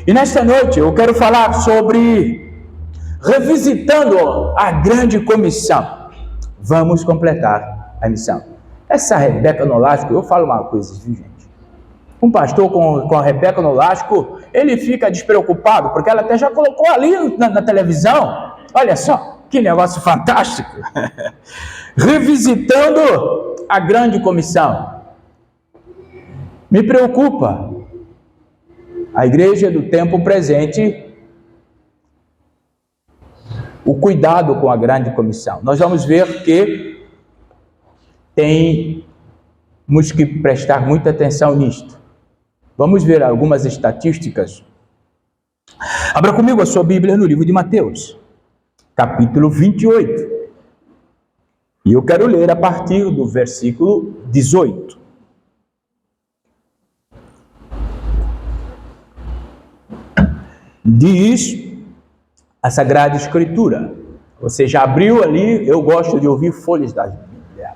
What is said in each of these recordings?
E nesta noite eu quero falar sobre revisitando a grande comissão. Vamos completar a missão. Essa Rebeca Nolasco, eu falo uma coisa, viu, gente? Um pastor com a Rebeca Nolasco, ele fica despreocupado, porque ela até já colocou ali na televisão. Olha só, que negócio fantástico. Revisitando a grande comissão. Me preocupa a igreja do tempo presente, o cuidado com a grande comissão. Nós vamos ver que temos que prestar muita atenção nisto. Vamos ver algumas estatísticas. Abra comigo a sua Bíblia no livro de Mateus, capítulo 28. E eu quero ler a partir do versículo 18. Diz a Sagrada Escritura. Você já abriu ali? Eu gosto de ouvir folhas da Bíblia.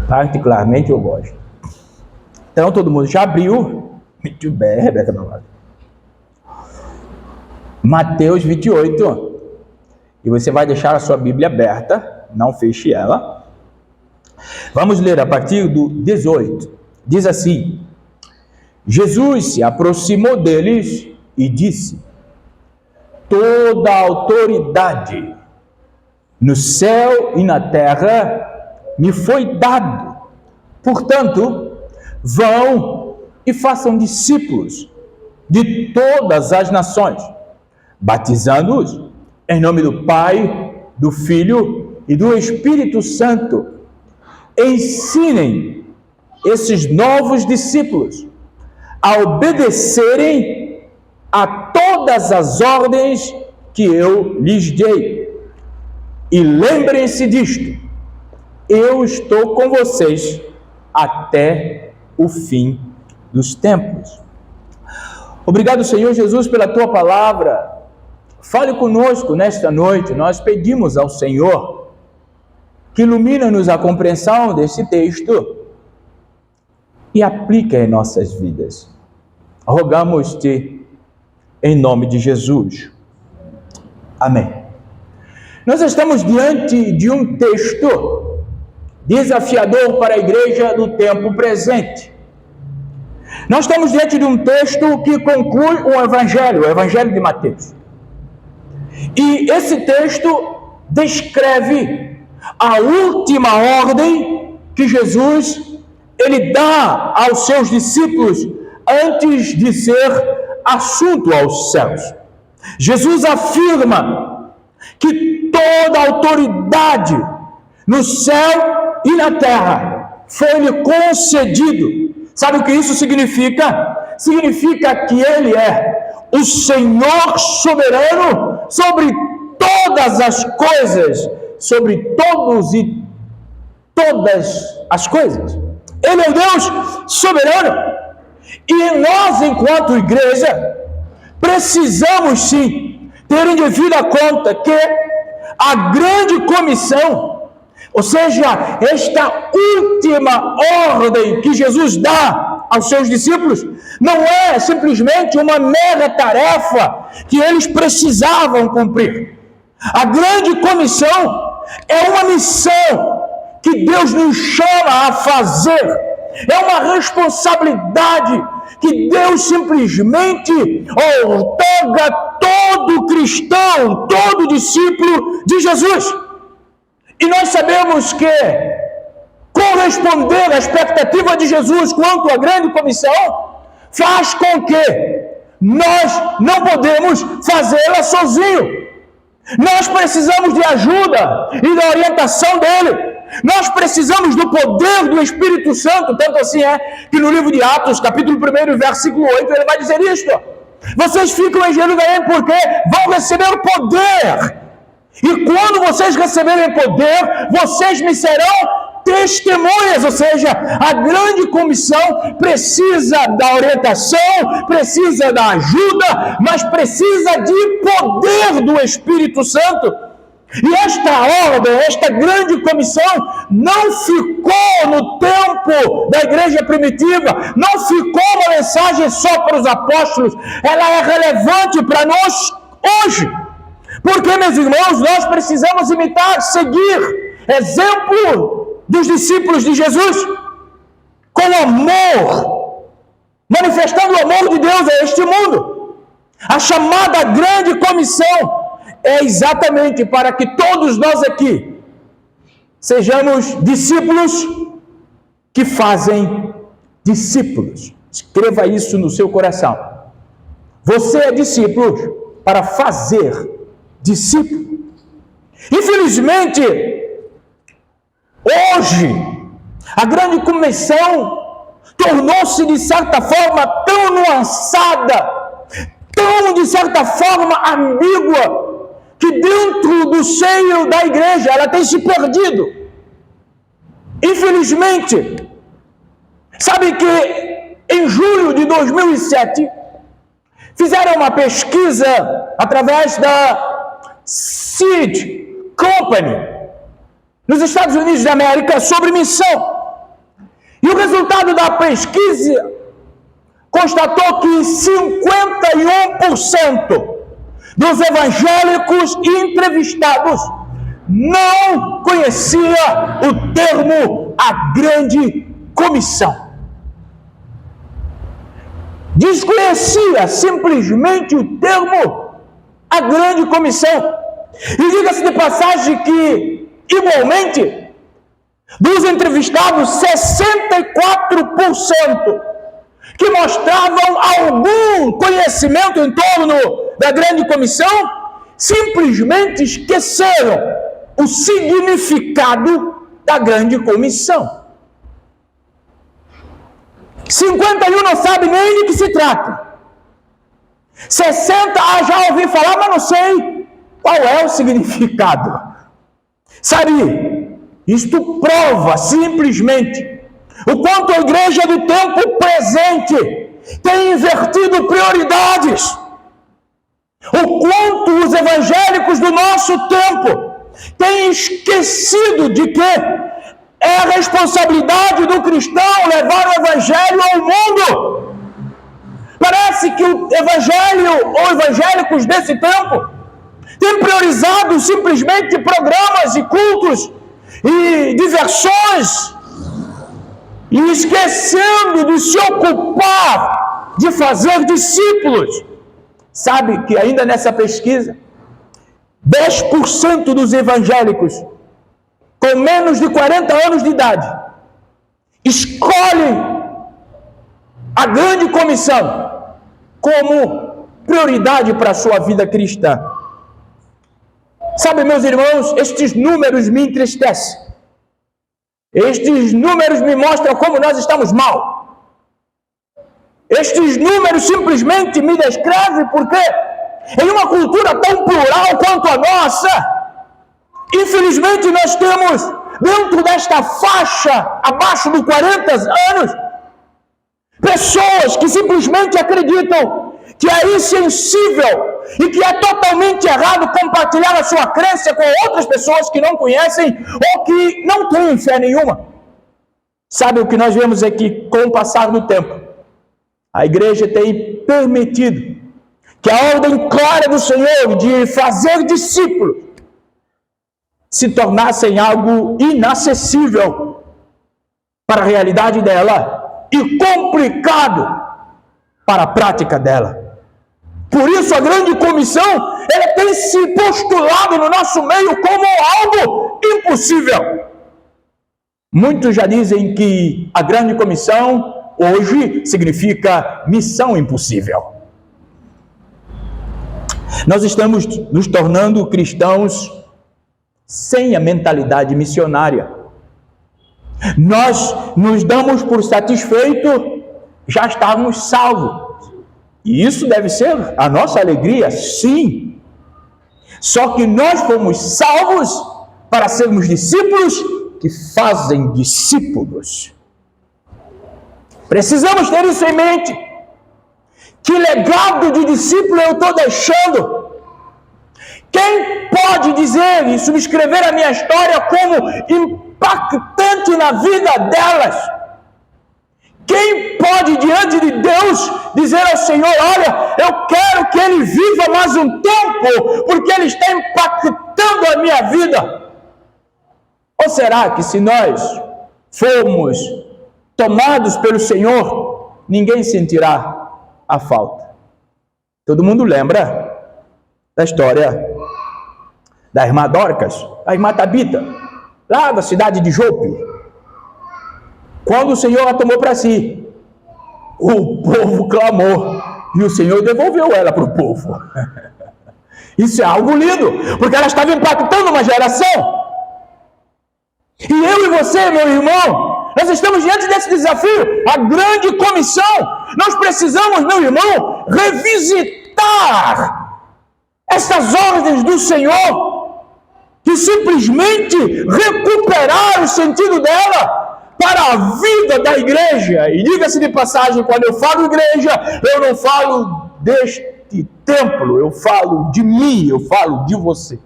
Particularmente eu gosto. Então todo mundo já abriu? Muito bem, Rebeca. Mateus 28. E você vai deixar a sua Bíblia aberta, não feche ela. Vamos ler a partir do 18. Diz assim: Jesus se aproximou deles e disse: toda a autoridade no céu e na terra me foi dado. Portanto, vão e façam discípulos de todas as nações, batizando-os em nome do Pai, do Filho e do Espírito Santo. Ensinem esses novos discípulos a obedecerem a todas as ordens que eu lhes dei. E lembrem-se disto: eu estou com vocês até o fim dos tempos. Obrigado, Senhor Jesus, pela tua palavra. Fale conosco nesta noite. Nós pedimos ao Senhor que ilumine-nos a compreensão desse texto e aplique em nossas vidas. Rogamos-te em nome de Jesus. Amém. Nós estamos diante de um texto desafiador para a igreja do tempo presente. Nós estamos diante de um texto que conclui o Evangelho de Mateus. E esse texto descreve a última ordem que Jesus ele dá aos seus discípulos antes de ser assunto aos céus. Jesus afirma que toda a autoridade no céu e na terra foi-lhe concedido. Sabe o que isso significa? Significa que ele é o Senhor soberano sobre todas as coisas, sobre todos e todas as coisas. Ele é o Deus soberano. E nós, enquanto igreja, precisamos sim ter em devida conta que a grande comissão, ou seja, esta última ordem que Jesus dá aos seus discípulos, não é simplesmente uma mera tarefa que eles precisavam cumprir. A grande comissão é uma missão que Deus nos chama a fazer. É uma responsabilidade que Deus simplesmente outorga todo cristão, todo discípulo de Jesus. E nós sabemos que corresponder à expectativa de Jesus quanto à grande comissão faz com que nós não podemos fazê-la sozinho. Nós precisamos de ajuda e da orientação dele. Nós precisamos do poder do Espírito Santo, tanto assim é que no livro de Atos, capítulo 1, versículo 8, ele vai dizer isto: vocês ficam em Jerusalém porque vão receber poder, e quando vocês receberem poder, vocês me serão testemunhas. Ou seja, a grande comissão precisa da orientação, precisa da ajuda, mas precisa de poder do Espírito Santo. E esta ordem, esta grande comissão, não ficou no tempo da igreja primitiva, não ficou uma mensagem só para os apóstolos, ela é relevante para nós hoje. Porque, meus irmãos, nós precisamos imitar, seguir, exemplo dos discípulos de Jesus, com amor, manifestando o amor de Deus a este mundo. A chamada grande comissão é exatamente para que todos nós aqui sejamos discípulos que fazem discípulos. Escreva isso no seu coração. Você é discípulo para fazer discípulo. Infelizmente, hoje, a grande comissão tornou-se de certa forma tão nuançada, tão de certa forma ambígua, que dentro do seio da igreja ela tem se perdido. Infelizmente, sabe que em julho de 2007 fizeram uma pesquisa através da Seed Company nos Estados Unidos da América sobre missão. E o resultado da pesquisa constatou que 51% dos evangélicos entrevistados não conhecia o termo a grande comissão. Desconhecia simplesmente o termo a grande comissão. E diga-se de passagem que, igualmente, dos entrevistados, 64% que mostravam algum conhecimento em torno da grande comissão, simplesmente esqueceram o significado da grande comissão. 51 não sabe nem de que se trata. 60 já ouvi falar, mas não sei qual é o significado. Sabe, isto prova simplesmente o quanto a igreja do tempo presente tem invertido prioridades. O quanto os evangélicos do nosso tempo têm esquecido de que é a responsabilidade do cristão levar o evangelho ao mundo. Parece que o evangelho ou evangélicos desse tempo têm priorizado simplesmente programas e cultos e diversões, e esquecendo de se ocupar de fazer discípulos. Sabe que ainda nessa pesquisa, 10% dos evangélicos com menos de 40 anos de idade escolhem a grande comissão como prioridade para a sua vida cristã. Sabe, meus irmãos, estes números me entristecem. Estes números me mostram como nós estamos mal. Estes números simplesmente me descrevem porque em uma cultura tão plural quanto a nossa, infelizmente nós temos dentro desta faixa, abaixo dos 40 anos, pessoas que simplesmente acreditam que é insensível e que é totalmente errado compartilhar a sua crença com outras pessoas que não conhecem ou que não têm fé nenhuma. Sabe o que nós vemos aqui com o passar do tempo? A igreja tem permitido que a ordem clara do Senhor de fazer discípulos se tornassem algo inacessível para a realidade dela e complicado para a prática dela. Por isso a grande comissão, ela tem se postulado no nosso meio como algo impossível. Muitos já dizem que a grande comissão hoje significa missão impossível. Nós estamos nos tornando cristãos sem a mentalidade missionária. Nós nos damos por satisfeito já estarmos salvos. E isso deve ser a nossa alegria, sim. Só que nós fomos salvos para sermos discípulos que fazem discípulos. Precisamos ter isso em mente. Que legado de discípulo eu estou deixando? Quem pode dizer e subscrever a minha história como impactante na vida delas? Quem pode, diante de Deus, dizer ao Senhor: olha, eu quero que ele viva mais um tempo, porque ele está impactando a minha vida? Ou será que se nós formos tomados pelo Senhor, ninguém sentirá a falta? Todo mundo lembra da história da irmã Dorcas, a irmã Tabita, lá da cidade de Jope. Quando o Senhor a tomou para si, o povo clamou e o Senhor devolveu ela para o povo. Isso é algo lindo, porque ela estava impactando uma geração. E eu e você, meu irmão, nós estamos diante desse desafio, a grande comissão. Nós precisamos, meu irmão, revisitar essas ordens do Senhor e simplesmente recuperar o sentido dela para a vida da igreja. E diga-se de passagem, quando eu falo igreja, eu não falo deste templo, eu falo de mim, eu falo de você.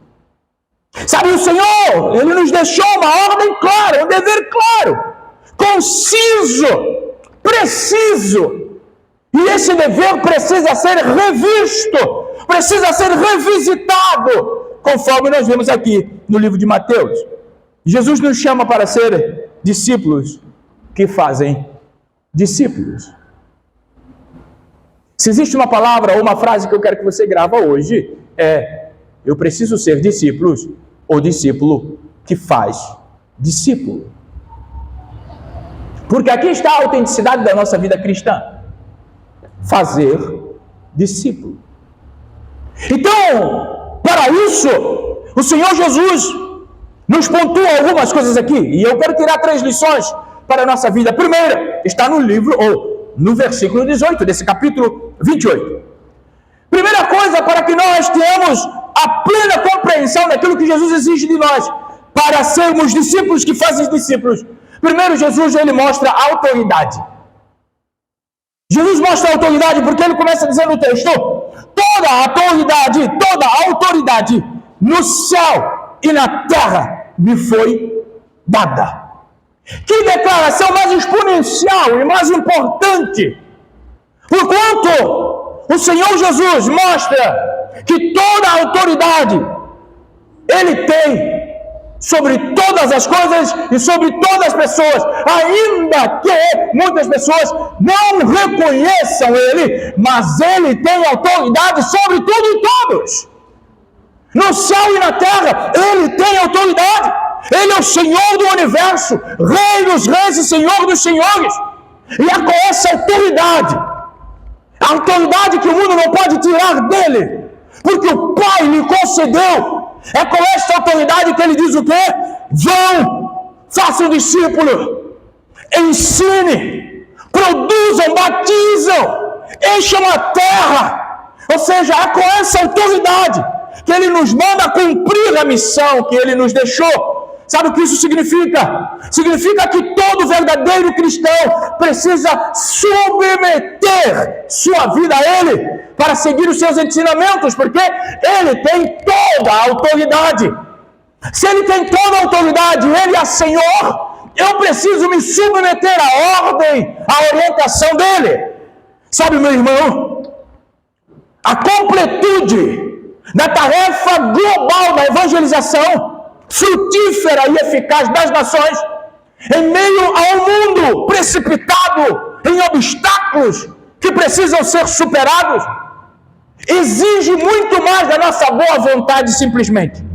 Sabe, o Senhor, Ele nos deixou uma ordem clara, um dever claro, conciso, preciso. E esse dever precisa ser revisto, precisa ser revisitado, conforme nós vemos aqui no livro de Mateus. Jesus nos chama para ser discípulos que fazem discípulos. Se existe uma palavra ou uma frase que eu quero que você grava hoje, eu preciso ser discípulos ou discípulo que faz discípulo. Porque aqui está a autenticidade da nossa vida cristã. Fazer discípulo. Então, para isso, o Senhor Jesus nos pontua algumas coisas aqui. E eu quero tirar 3 lições para a nossa vida. A primeira está no livro, ou no versículo 18 desse capítulo 28. Primeira coisa, para que nós tenhamos a plena compreensão daquilo que Jesus exige de nós, para sermos discípulos que fazem discípulos. Primeiro, Jesus, ele mostra a autoridade. Jesus mostra a autoridade porque ele começa dizendo no texto: toda a autoridade no céu e na terra me foi dada. Que declaração mais exponencial e mais importante! Porquanto o Senhor Jesus mostra que toda a autoridade Ele tem sobre todas as coisas e sobre todas as pessoas, ainda que muitas pessoas não reconheçam Ele, mas Ele tem autoridade sobre tudo e todos. No céu e na terra, Ele tem autoridade. Ele é o Senhor do universo, Rei dos reis e Senhor dos senhores. E é com essa autoridade, a autoridade que o mundo não pode tirar dele, porque o Pai lhe concedeu. É com esta autoridade que ele diz o quê? Vão, façam discípulo, ensine, produzam, batizam, encham a terra. Ou seja, é com essa autoridade que ele nos manda cumprir a missão que ele nos deixou. Sabe o que isso significa? Significa que todo verdadeiro cristão precisa submeter sua vida a Ele para seguir os seus ensinamentos, porque Ele tem toda a autoridade. Se Ele tem toda a autoridade, Ele é Senhor, eu preciso me submeter à ordem, à orientação dEle. Sabe, meu irmão, a completude da tarefa global da evangelização frutífera e eficaz das nações, em meio a um mundo precipitado em obstáculos que precisam ser superados, exige muito mais da nossa boa vontade simplesmente.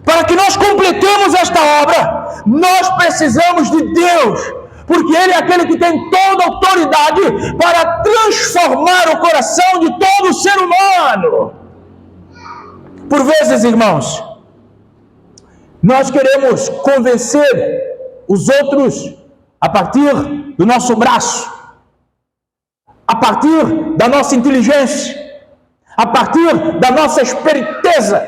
Para que nós completemos esta obra, nós precisamos de Deus, porque Ele é aquele que tem toda a autoridade para transformar o coração de todo ser humano. Por vezes, irmãos, nós queremos convencer os outros a partir do nosso braço, a partir da nossa inteligência, a partir da nossa esperteza.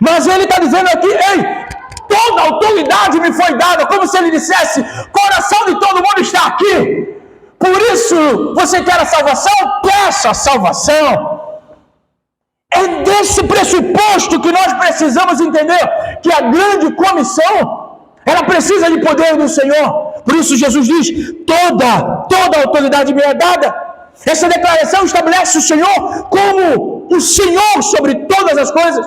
Mas ele está dizendo aqui: ei, toda a autoridade me foi dada, como se ele dissesse: o coração de todo mundo está aqui. Por isso, você quer a salvação? Peça a salvação. É desse pressuposto que nós precisamos entender que a grande comissão, ela precisa de poder do Senhor. Por isso Jesus diz, toda autoridade me é dada. Essa declaração estabelece o Senhor como o Senhor sobre todas as coisas.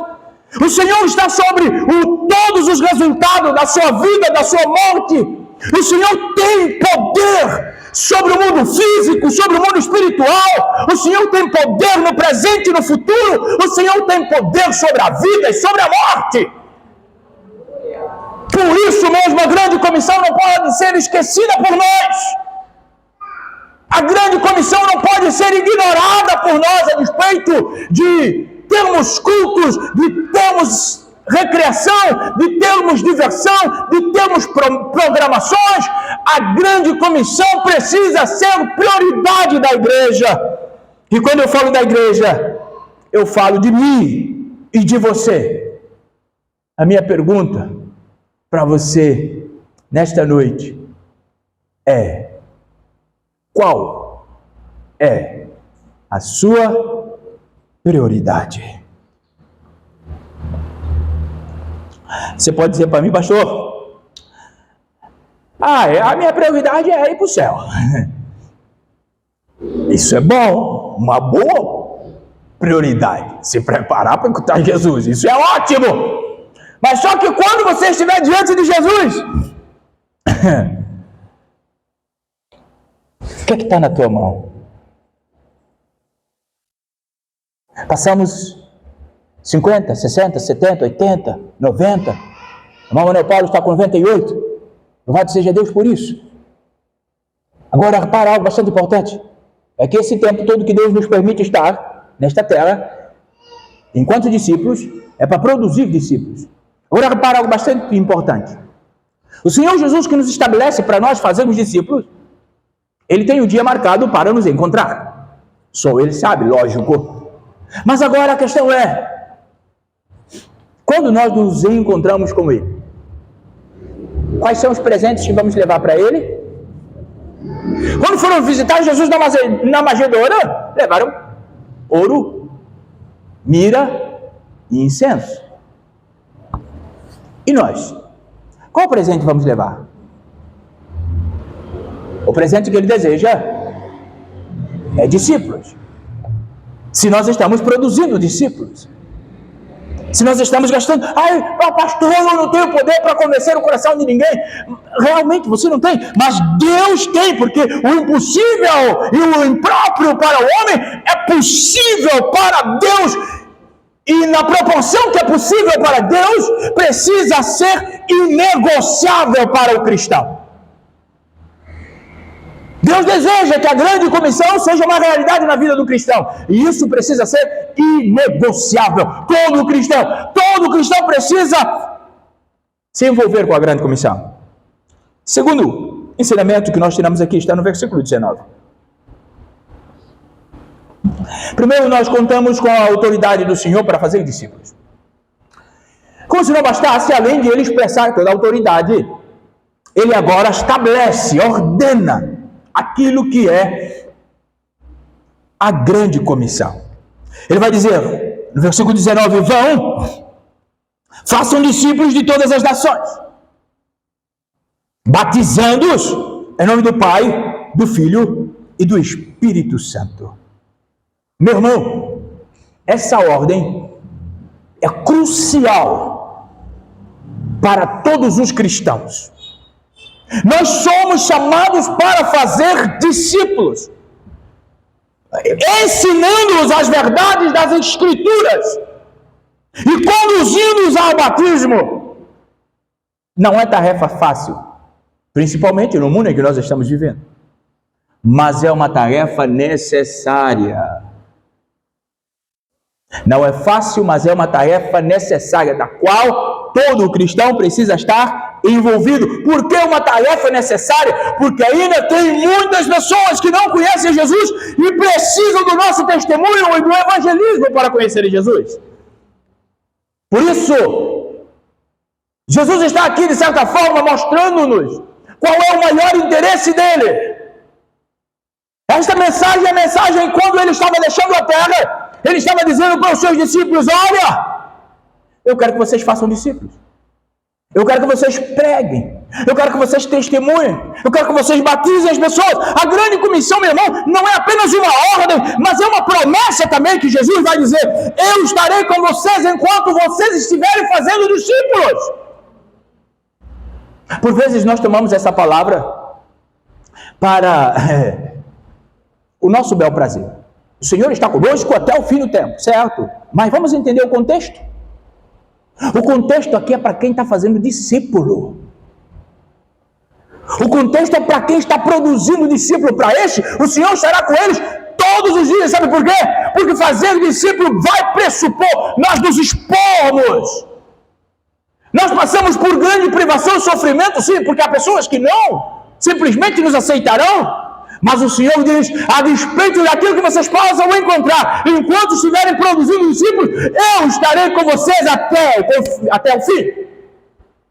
O Senhor está sobre todos os resultados da sua vida, da sua morte. O Senhor tem poder sobre o mundo físico, sobre o mundo espiritual. O Senhor tem poder no presente e no futuro. O Senhor tem poder sobre a vida e sobre a morte. Por isso mesmo, a grande comissão não pode ser esquecida por nós. A grande comissão não pode ser ignorada por nós a despeito de termos cultos, de termos recreação, de termos diversão, de termos programações. A grande comissão precisa ser prioridade da igreja. E quando eu falo da igreja, eu falo de mim e de você. A minha pergunta para você nesta noite é: qual é a sua prioridade? Você pode dizer para mim, pastor, a minha prioridade é ir para o céu. Isso é bom, uma boa prioridade. Se preparar para encontrar Jesus, isso é ótimo. Mas só que quando você estiver diante de Jesus, o que é que está na tua mão? Passamos 50, 60, 70, 80, 90. O irmão Manuel Paulo está com 98. Louvado seja Deus por isso. Agora, repara algo bastante importante. É que esse tempo todo que Deus nos permite estar nesta terra, enquanto discípulos, é para produzir discípulos. Agora, repara algo bastante importante. O Senhor Jesus, que nos estabelece para nós fazermos discípulos, Ele tem o dia marcado para nos encontrar. Só Ele sabe, lógico. Mas agora a questão é, quando nós nos encontramos com Ele, quais são os presentes que vamos levar para Ele? Quando foram visitar Jesus na manjedoura, levaram ouro, mira e incenso. E nós? Qual presente vamos levar? O presente que Ele deseja é discípulos. Se nós estamos produzindo discípulos, se nós estamos gastando, pastor, eu não tenho poder para convencer o coração de ninguém. Realmente você não tem, mas Deus tem, porque o impossível e o impróprio para o homem é possível para Deus. E na proporção que é possível para Deus, precisa ser inegociável para o cristão. Deus deseja que a grande comissão seja uma realidade na vida do cristão. E isso precisa ser inegociável. Todo cristão precisa se envolver com a grande comissão. Segundo ensinamento que nós tiramos aqui está no versículo 19. Primeiro, nós contamos com a autoridade do Senhor para fazer discípulos. Como se não bastasse, além de Ele expressar toda a autoridade, Ele agora estabelece, ordena aquilo que é a grande comissão. Ele vai dizer, no versículo 19, vão, façam discípulos de todas as nações, batizando-os em nome do Pai, do Filho e do Espírito Santo. Meu irmão, essa ordem é crucial para todos os cristãos. Nós somos chamados para fazer discípulos, ensinando-os as verdades das Escrituras e conduzindo-os ao batismo. Não é tarefa fácil, principalmente no mundo em que nós estamos vivendo, mas é uma tarefa necessária. Não é fácil, mas é uma tarefa necessária, da qual todo cristão precisa estar envolvido. Por que uma tarefa necessária? Porque ainda tem muitas pessoas que não conhecem Jesus e precisam do nosso testemunho e do evangelismo para conhecerem Jesus. Por isso, Jesus está aqui, de certa forma, mostrando-nos qual é o maior interesse dele. Esta mensagem é a mensagem quando ele estava deixando a terra. Ele estava dizendo para os seus discípulos: olha, eu quero que vocês façam discípulos. Eu quero que vocês preguem. Eu quero que vocês testemunhem. Eu quero que vocês batizem as pessoas. A grande comissão, meu irmão, não é apenas uma ordem, mas é uma promessa também que Jesus vai dizer: eu estarei com vocês enquanto vocês estiverem fazendo discípulos. Por vezes nós tomamos essa palavra para o nosso bel prazer. O Senhor está conosco até o fim do tempo, certo? Mas vamos entender o contexto. O contexto aqui é para quem está fazendo discípulo. O contexto é para quem está produzindo discípulo. Para este, o Senhor estará com eles todos os dias. Sabe por quê? Porque fazer discípulo vai pressupor nós nos expormos. Nós passamos por grande privação e sofrimento, sim, porque há pessoas que não simplesmente nos aceitarão. Mas o Senhor diz: a despeito daquilo que vocês possam encontrar, enquanto estiverem produzindo discípulos, eu estarei com vocês até o fim.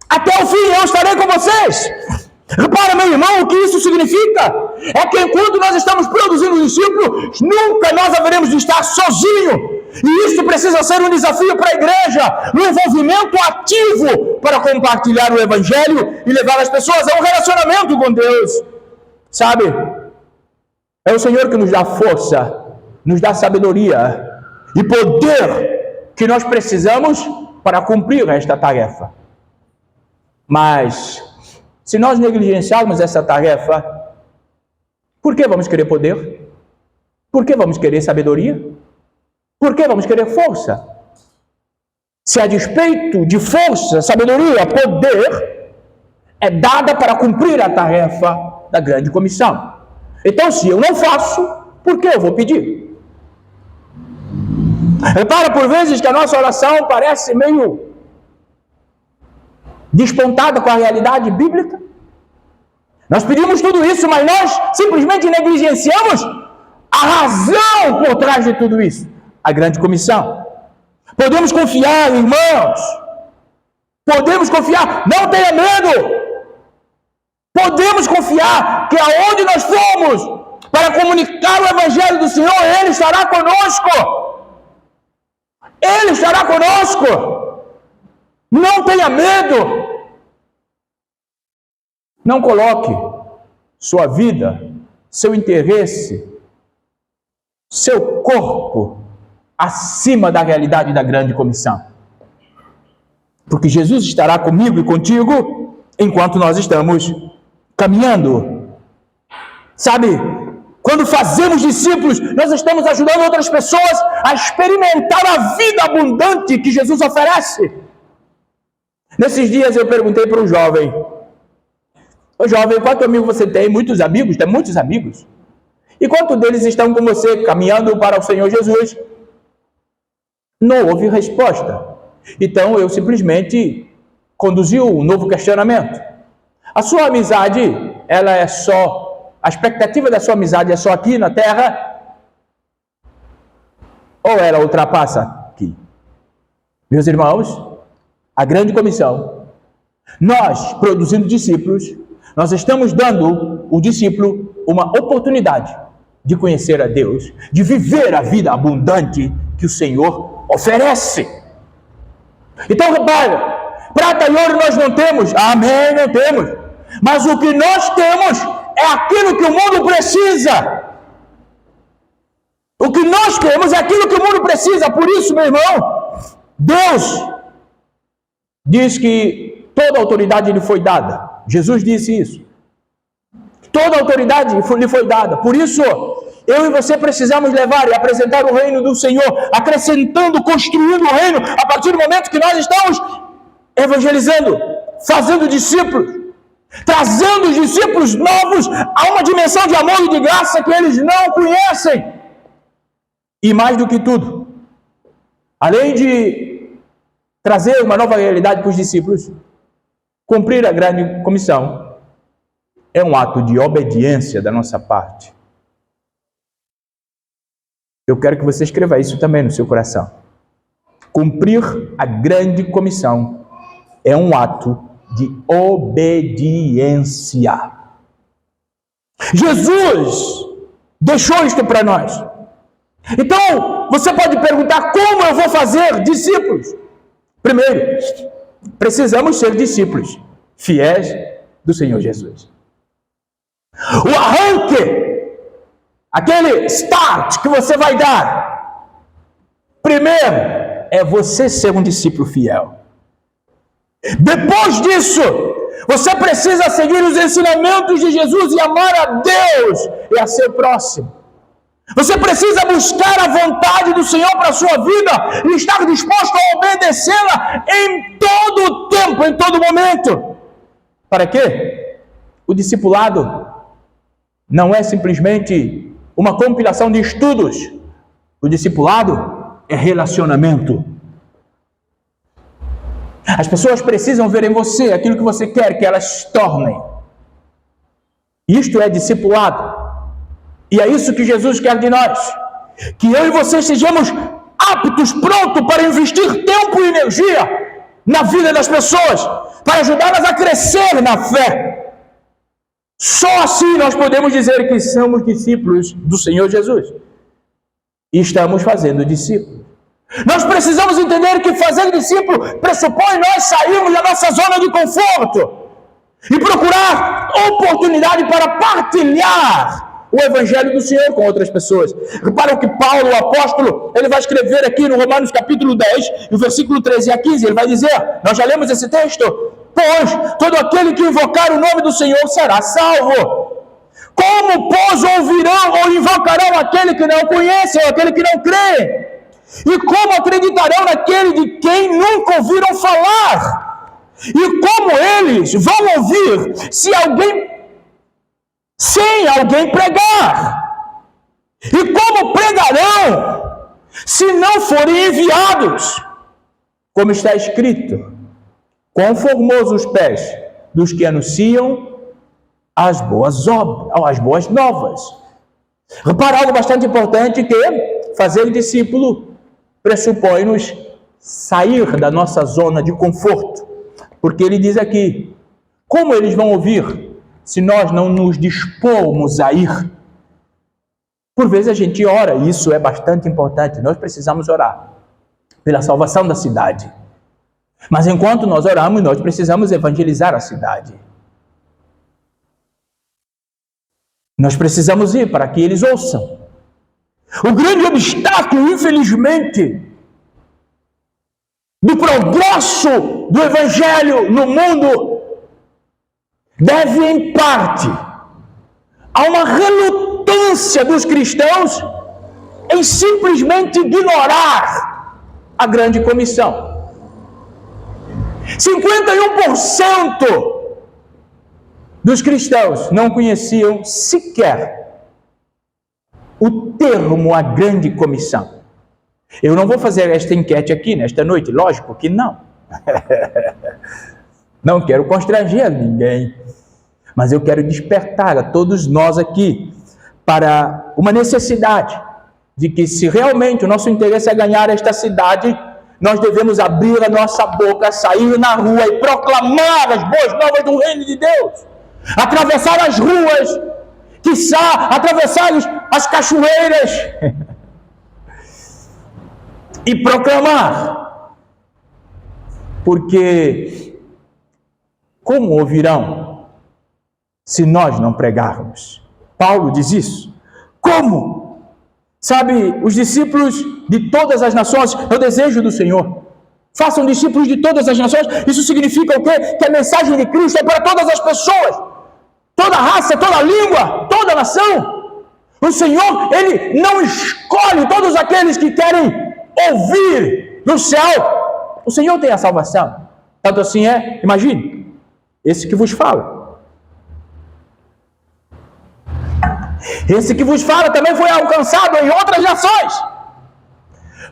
Até o fim eu estarei com vocês. Repara, meu irmão, o que isso significa? É que enquanto nós estamos produzindo discípulos, nunca nós haveremos de estar sozinhos. E isso precisa ser um desafio para a igreja, um envolvimento ativo para compartilhar o Evangelho e levar as pessoas a um relacionamento com Deus. Sabe? É o Senhor que nos dá força, nos dá sabedoria e poder que nós precisamos para cumprir esta tarefa. Mas, se nós negligenciarmos essa tarefa, por que vamos querer poder? Por que vamos querer sabedoria? Por que vamos querer força? Se a despeito de força, sabedoria, poder, é dada para cumprir a tarefa da grande comissão. Então, se eu não faço, por que eu vou pedir? Repara por vezes que a nossa oração parece meio despontada com a realidade bíblica. Nós pedimos tudo isso, mas nós simplesmente negligenciamos a razão por trás de tudo isso. A grande comissão. Podemos confiar, irmãos. Podemos confiar. Não tenha medo. Podemos confiar que aonde nós formos para comunicar o Evangelho do Senhor, Ele estará conosco. Ele estará conosco. Não tenha medo. Não coloque sua vida, seu interesse, seu corpo acima da realidade da grande comissão. Porque Jesus estará comigo e contigo enquanto nós estamos caminhando. Sabe, quando fazemos discípulos, nós estamos ajudando outras pessoas a experimentar a vida abundante que Jesus oferece. Nesses dias eu perguntei para um jovem: ô jovem, quanto amigo você tem? Muitos amigos? Tem muitos amigos. E quantos deles estão com você caminhando para o Senhor Jesus? Não houve resposta. Então eu simplesmente conduzi um novo questionamento. A sua amizade, ela é só, a expectativa da sua amizade é só aqui na terra? Ou ela ultrapassa aqui? Meus irmãos, a grande comissão, nós produzindo discípulos, nós estamos dando o discípulo uma oportunidade de conhecer a Deus, de viver a vida abundante que o Senhor oferece. Então repara, prata e ouro nós não temos, amém, não temos, mas o que nós temos é aquilo que o mundo precisa. O que nós temos é aquilo que o mundo precisa. Por isso, meu irmão, Deus diz que toda autoridade lhe foi dada. Jesus disse isso. Toda autoridade lhe foi dada. Por isso, eu e você precisamos levar e apresentar o reino do Senhor, acrescentando, construindo o reino, a partir do momento que nós estamos evangelizando, fazendo discípulos, trazendo os discípulos novos a uma dimensão de amor e de graça que eles não conhecem. E mais do que tudo, além de trazer uma nova realidade para os discípulos, cumprir a grande comissão é um ato de obediência da nossa parte. Eu quero que você escreva isso também no seu coração. Cumprir a grande comissão é um ato de obediência. Jesus deixou isto para nós. Então, você pode perguntar: como eu vou fazer discípulos? Primeiro, precisamos ser discípulos fiéis do Senhor Jesus. O arranque, aquele start que você vai dar, primeiro é você ser um discípulo fiel. Depois disso, você precisa seguir os ensinamentos de Jesus e amar a Deus e a seu próximo. Você precisa buscar a vontade do Senhor para a sua vida e estar disposto a obedecê-la em todo o tempo, em todo momento. Para quê? O discipulado não é simplesmente uma compilação de estudos. O discipulado é relacionamento. As pessoas precisam ver em você aquilo que você quer que elas se tornem. Isto é discipulado. E é isso que Jesus quer de nós. Que eu e você sejamos aptos, prontos para investir tempo e energia na vida das pessoas, para ajudá-las a crescer na fé. Só assim nós podemos dizer que somos discípulos do Senhor Jesus. E estamos fazendo discípulos. Nós precisamos entender que fazer discípulo pressupõe nós sairmos da nossa zona de conforto e procurar oportunidade para partilhar o Evangelho do Senhor com outras pessoas. Repara que Paulo, o apóstolo, ele vai escrever aqui no Romanos capítulo 10, no versículo 13 a 15, ele vai dizer, nós já lemos esse texto: pois todo aquele que invocar o nome do Senhor será salvo. Como, pois, ouvirão ou invocarão aquele que não conhecem, ou aquele que não crê? E como acreditarão naquele de quem nunca ouviram falar? E como eles vão ouvir sem alguém pregar? E como pregarão se não forem enviados? Como está escrito: quão formosos os pés dos que anunciam as boas novas. Repara algo bastante importante, que fazer discípulo pressupõe-nos sair da nossa zona de conforto. Porque ele diz aqui: como eles vão ouvir se nós não nos dispormos a ir? Por vezes a gente ora, e isso é bastante importante, nós precisamos orar pela salvação da cidade. Mas enquanto nós oramos, nós precisamos evangelizar a cidade. Nós precisamos ir para que eles ouçam. O grande obstáculo, infelizmente, do progresso do Evangelho no mundo deve, em parte, a uma relutância dos cristãos em simplesmente ignorar a grande comissão. 51% dos cristãos não conheciam sequer o termo a grande comissão. Eu não vou fazer esta enquete aqui nesta noite, lógico que não. Não quero constranger ninguém, mas eu quero despertar a todos nós aqui para uma necessidade de que, se realmente o nosso interesse é ganhar esta cidade, nós devemos abrir a nossa boca, sair na rua e proclamar as boas novas do reino de Deus. Atravessar as ruas, quiçá atravessar as cachoeiras e proclamar. Porque como ouvirão se nós não pregarmos? Paulo diz isso. Como? Sabe, os discípulos de todas as nações, é o desejo do Senhor. Façam discípulos de todas as nações. Isso significa o quê? Que a mensagem de Cristo é para todas as pessoas. Toda raça, toda língua, toda nação. O Senhor, Ele não escolhe todos aqueles que querem ouvir no céu. O Senhor tem a salvação. Tanto assim imagine, esse que vos fala. Esse que vos fala também foi alcançado em outras nações.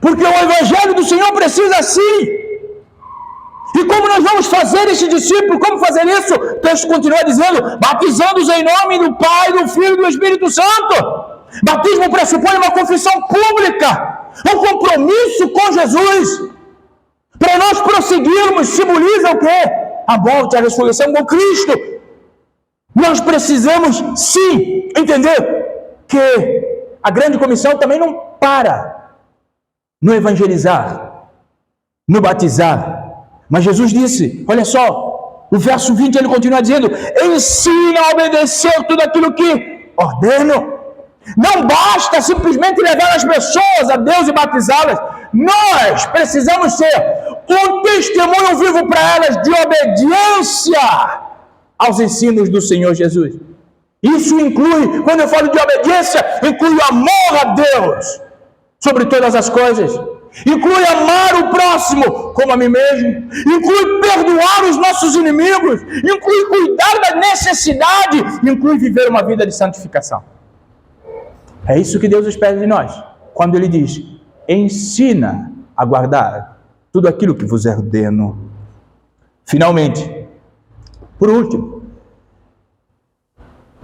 Porque o Evangelho do Senhor precisa sim. E como nós vamos fazer esse discípulo? Como fazer isso? O texto continua dizendo: batizando-os em nome do Pai, do Filho e do Espírito Santo. Batismo pressupõe uma confissão pública, um compromisso com Jesus. Para nós prosseguirmos, simboliza o quê? A morte e a ressurreição com Cristo. Nós precisamos sim entender que a grande comissão também não para no evangelizar, no batizar. Mas Jesus disse, olha só, o verso 20 ele continua dizendo, ensina a obedecer tudo aquilo que ordeno. Não basta simplesmente levar as pessoas a Deus e batizá-las. Nós precisamos ser um testemunho vivo para elas de obediência aos ensinos do Senhor Jesus. Isso inclui, quando eu falo de obediência, inclui o amor a Deus sobre todas as coisas. Inclui amar o próximo como a mim mesmo. Inclui perdoar os nossos inimigos. Inclui cuidar da necessidade. Inclui viver uma vida de santificação. É isso que Deus espera de nós, quando Ele diz, ensina a guardar tudo aquilo que vos ordeno. Finalmente, por último,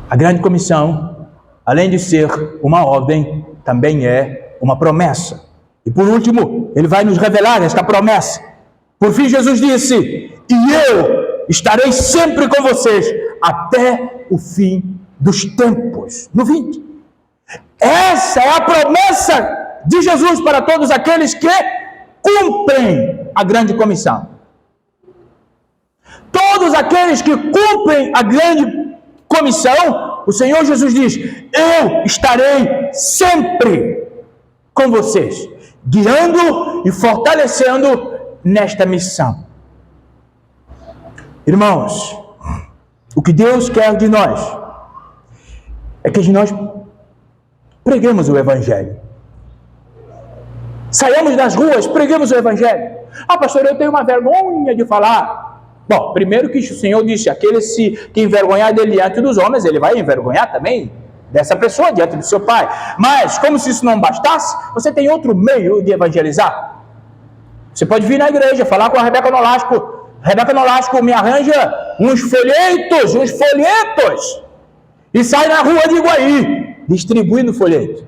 a grande comissão, além de ser uma ordem, também é uma promessa. E por último, Ele vai nos revelar esta promessa. Por fim, Jesus disse, e eu estarei sempre com vocês até o fim dos tempos. No 20. Essa é a promessa de Jesus para todos aqueles que cumprem a grande comissão. Todos aqueles que cumprem a grande comissão, o Senhor Jesus diz, eu estarei sempre com vocês, guiando e fortalecendo nesta missão. Irmãos, o que Deus quer de nós é que nós preguemos o Evangelho. Saiamos das ruas, preguemos o Evangelho. Ah, pastor, eu tenho uma vergonha de falar. Bom, primeiro que o Senhor disse, aquele que envergonhar dele diante dos homens, ele vai envergonhar também dessa pessoa diante do seu Pai. Mas, como se isso não bastasse, você tem outro meio de evangelizar. Você pode vir na igreja, falar com a Rebeca Nolasco. Rebeca Nolasco, me arranja uns folhetos, e sai na rua de Iguaí, distribuindo folheto.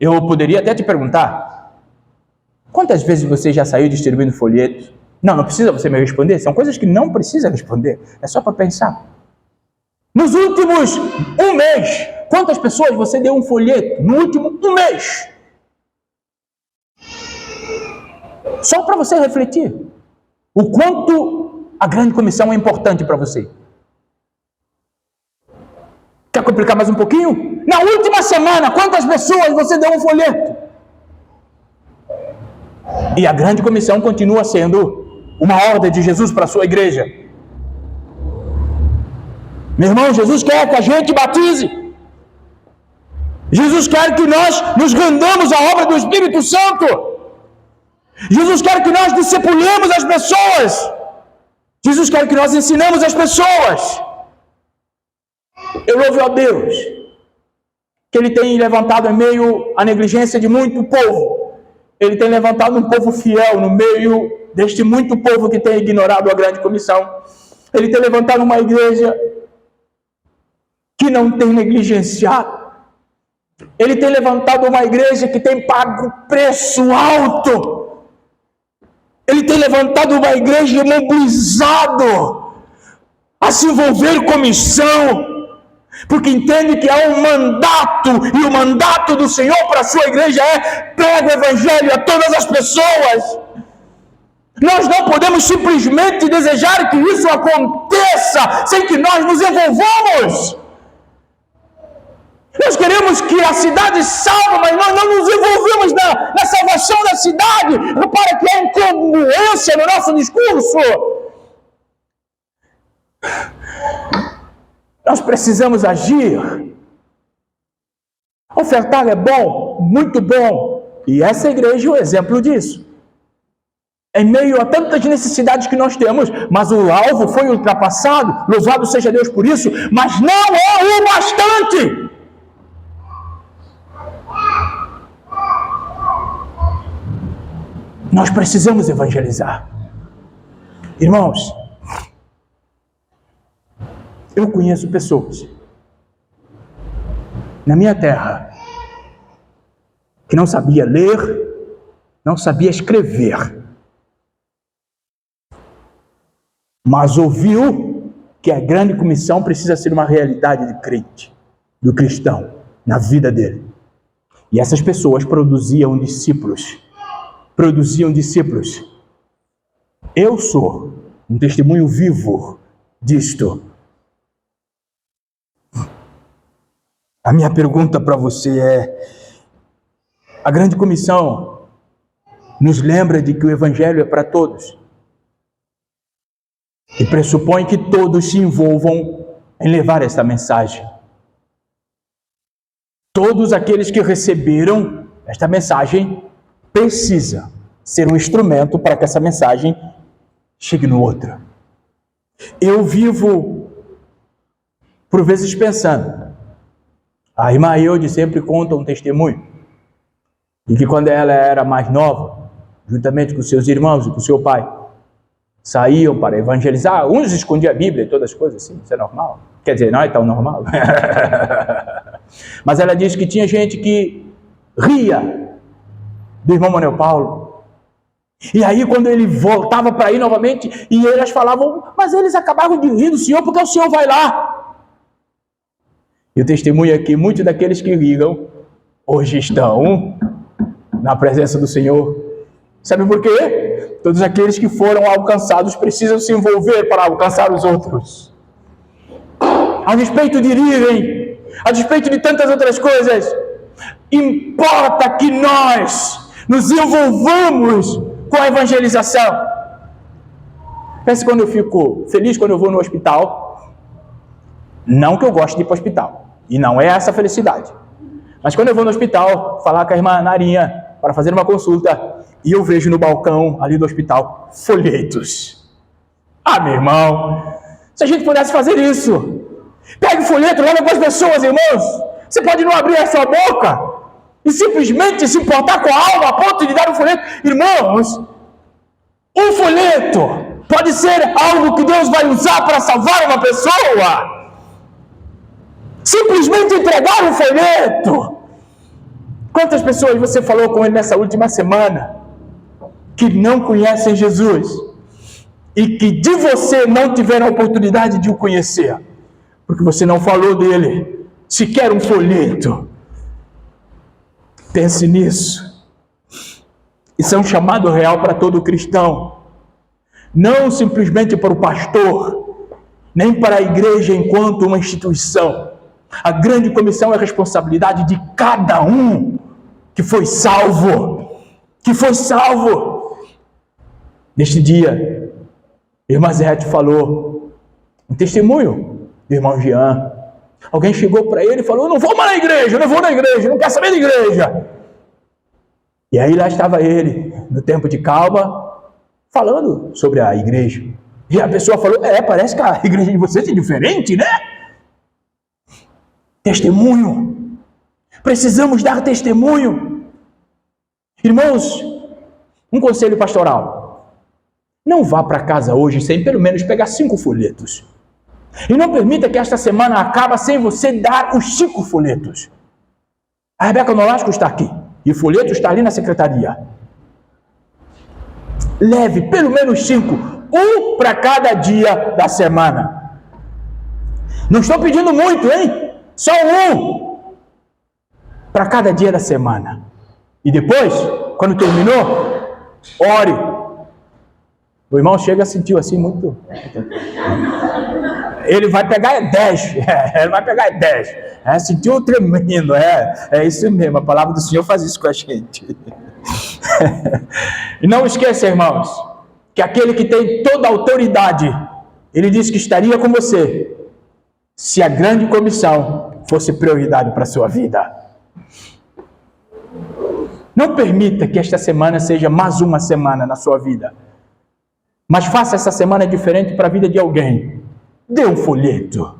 Eu poderia até te perguntar, quantas vezes você já saiu distribuindo folheto? Não precisa você me responder, são coisas que não precisa responder, é só para pensar. Nos últimos um mês, quantas pessoas você deu um folheto? No último um mês. Só para você refletir o quanto a grande comissão é importante para você. Quer complicar mais um pouquinho? Na última semana, quantas pessoas você deu um folheto? E a grande comissão continua sendo uma ordem de Jesus para a sua igreja. Meu irmão, Jesus quer que a gente batize. Jesus quer que nós nos rendamos à obra do Espírito Santo. Jesus quer que nós discipulemos as pessoas. Jesus quer que nós ensinemos as pessoas. Eu louvo a Deus que Ele tem levantado em meio à negligência de muito povo. Ele tem levantado um povo fiel no meio deste muito povo que tem ignorado a grande comissão. Ele tem levantado uma igreja que não tem negligenciado. Ele tem levantado uma igreja que tem pago preço alto. Ele tem levantado uma igreja mobilizado a se envolver com missão, porque entende que há um mandato, e o mandato do Senhor para a sua igreja é: prega o Evangelho a todas as pessoas. Nós não podemos simplesmente desejar que isso aconteça sem que nós nos envolvamos. Nós queremos que a cidade salve, mas nós não nos envolvemos na salvação da cidade. Repara que há incongruência no nosso discurso. Nós precisamos agir. Ofertar é bom, muito bom. E essa igreja é o exemplo disso. Em meio a tantas necessidades que nós temos, mas o alvo foi ultrapassado, louvado seja Deus por isso, mas não é o bastante. Nós precisamos evangelizar. Irmãos, eu conheço pessoas na minha terra que não sabia ler, não sabia escrever, mas ouviu que a grande comissão precisa ser uma realidade de crente, do cristão, na vida dele. E essas pessoas produziam discípulos. Eu sou um testemunho vivo disto. A minha pergunta para você é: a grande comissão nos lembra de que o evangelho é para todos e pressupõe que todos se envolvam em levar esta mensagem. Todos aqueles que receberam esta mensagem precisam ser um instrumento para que essa mensagem chegue no outro. Eu vivo, por vezes, pensando, a irmã Eude sempre conta um testemunho de que quando ela era mais nova, juntamente com seus irmãos e com seu pai, saíam para evangelizar. Uns escondiam a Bíblia e todas as coisas assim, isso é normal. Quer dizer, não é tão normal. Mas ela disse que tinha gente que ria do irmão Manuel Paulo. E aí quando ele voltava para ir novamente, e elas falavam, mas eles acabavam de rir do senhor, porque o senhor vai lá. E o testemunho é que muitos daqueles que riram, hoje estão na presença do Senhor. Sabe por quê? Todos aqueles que foram alcançados precisam se envolver para alcançar os outros. A despeito de rirem, a despeito de tantas outras coisas, importa que nós nos envolvamos com a evangelização. Pense quando eu fico feliz quando eu vou no hospital. Não que eu goste de ir para o hospital, e não é essa a felicidade. Mas quando eu vou no hospital, falar com a irmã Narinha para fazer uma consulta, e eu vejo no balcão ali do hospital folhetos. Ah, meu irmão, se a gente pudesse fazer isso, pegue o folheto, leva para as pessoas, irmãos. Você pode não abrir a sua boca e simplesmente se importar com a alma a ponto de dar um folheto. Irmãos, um folheto pode ser algo que Deus vai usar para salvar uma pessoa. Simplesmente entregar um folheto. Quantas pessoas você falou com ele nessa última semana que não conhecem Jesus e que de você não tiveram a oportunidade de o conhecer, porque você não falou dele, sequer um folheto? Pense nisso. Isso é um chamado real para todo cristão, não simplesmente para o pastor, nem para a igreja enquanto uma instituição. A grande comissão é a responsabilidade de cada um que foi salvo. Neste dia, a irmã Zete falou um testemunho do irmão Jean. Alguém chegou para ele e falou, não vou mais na igreja, não quero saber da igreja. E aí lá estava ele, no tempo de calma, falando sobre a igreja. E a pessoa falou, parece que a igreja de vocês é diferente, né? Testemunho. Precisamos dar testemunho. Irmãos, um conselho pastoral. Não vá para casa hoje sem pelo menos pegar 5 folhetos. E não permita que esta semana acabe sem você dar os 5 folhetos. A Rebeca Nolasco está aqui. E o folheto está ali na secretaria. Leve pelo menos 5. Um para cada dia da semana. Não estou pedindo muito, hein? Só um para cada dia da semana. E depois, quando terminou, ore. O irmão chega e sentiu assim muito. Ele vai pegar 10. Ele vai pegar 10. Sentiu tremendo. É isso mesmo. A palavra do Senhor faz isso com a gente. E não esqueça, irmãos, que aquele que tem toda a autoridade, ele disse que estaria com você se a grande comissão fosse prioridade para a sua vida. Não permita que esta semana seja mais uma semana na sua vida, mas faça essa semana diferente para a vida de alguém. Dê um folheto.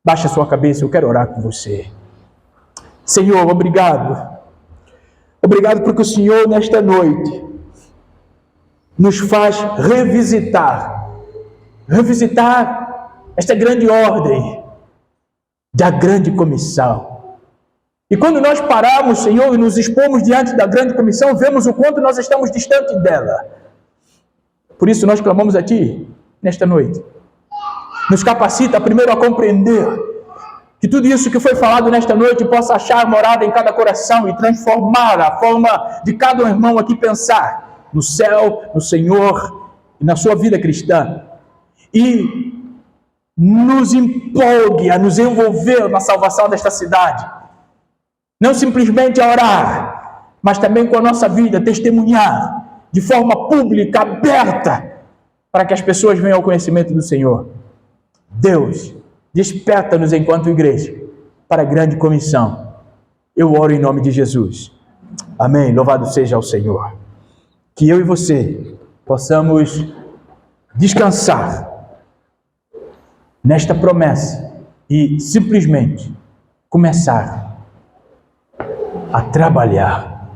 Baixe a sua cabeça, eu quero orar com você. Senhor, obrigado. Obrigado porque o Senhor, nesta noite, nos faz revisitar esta grande ordem da grande comissão. E quando nós paramos, Senhor, e nos expomos diante da grande comissão, vemos o quanto nós estamos distantes dela. Por isso nós clamamos a Ti, nesta noite. Nos capacita primeiro a compreender Que tudo isso que foi falado nesta noite possa achar morada em cada coração e transformar a forma de cada irmão aqui pensar no céu, no Senhor e na sua vida cristã. E nos empolgue a nos envolver na salvação desta cidade. Não simplesmente a orar, mas também com a nossa vida, testemunhar de forma pública, aberta, para que as pessoas venham ao conhecimento do Senhor. Deus, desperta-nos enquanto igreja para a grande comissão. Eu oro em nome de Jesus. Amém. Louvado seja o Senhor. Que eu e você possamos descansar nesta promessa e simplesmente começar a trabalhar.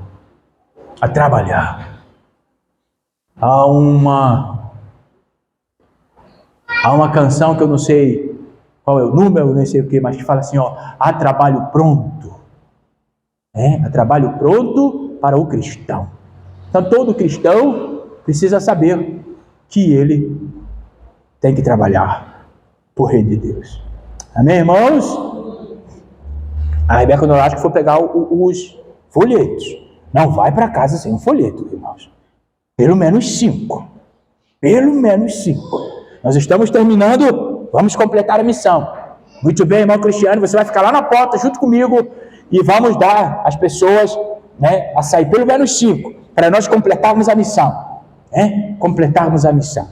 Há uma canção que eu não sei qual é o número, nem sei o que, mas que fala assim, há trabalho pronto. Há trabalho pronto para o cristão. Então todo cristão precisa saber que ele tem que trabalhar por reino de Deus. Amém, irmãos? A Rebeca Nolasco foi pegar os folhetos. Não vai para casa sem um folheto, irmãos. Pelo menos 5. Nós estamos terminando, vamos completar a missão. Muito bem, irmão Cristiano, você vai ficar lá na porta junto comigo e vamos dar às pessoas, a sair pelo menos 5, para nós completarmos a missão. Completarmos a missão.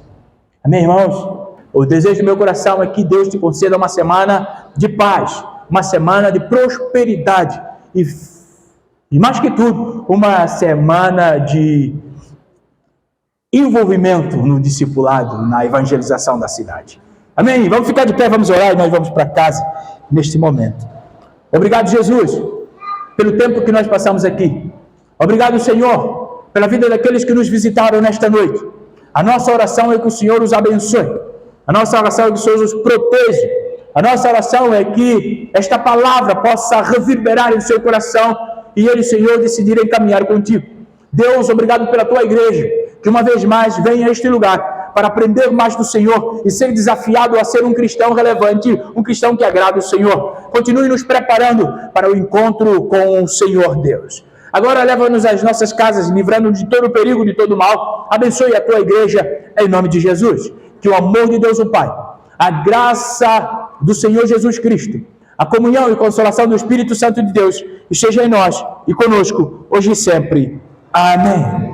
Amém, irmãos? O desejo do meu coração é que Deus te conceda uma semana de paz, uma semana de prosperidade e mais que tudo, uma semana de envolvimento no discipulado, na evangelização da cidade. Amém? Vamos ficar de pé, vamos orar e nós vamos para casa neste momento. Obrigado, Jesus, pelo tempo que nós passamos aqui. Obrigado, Senhor, pela vida daqueles que nos visitaram nesta noite. A nossa oração é que o Senhor os abençoe. A nossa oração é que o Senhor os proteja. A nossa oração é que esta palavra possa reverberar em seu coração e ele, Senhor, decidir caminhar contigo. Deus, obrigado pela tua igreja, que uma vez mais venha a este lugar para aprender mais do Senhor e ser desafiado a ser um cristão relevante, um cristão que agrada o Senhor. Continue nos preparando para o encontro com o Senhor Deus. Agora leva-nos às nossas casas, livrando-nos de todo o perigo, de todo o mal. Abençoe a tua igreja, em nome de Jesus. Que o amor de Deus o Pai, a graça do Senhor Jesus Cristo, a comunhão e consolação do Espírito Santo de Deus esteja em nós e conosco, hoje e sempre. Amém.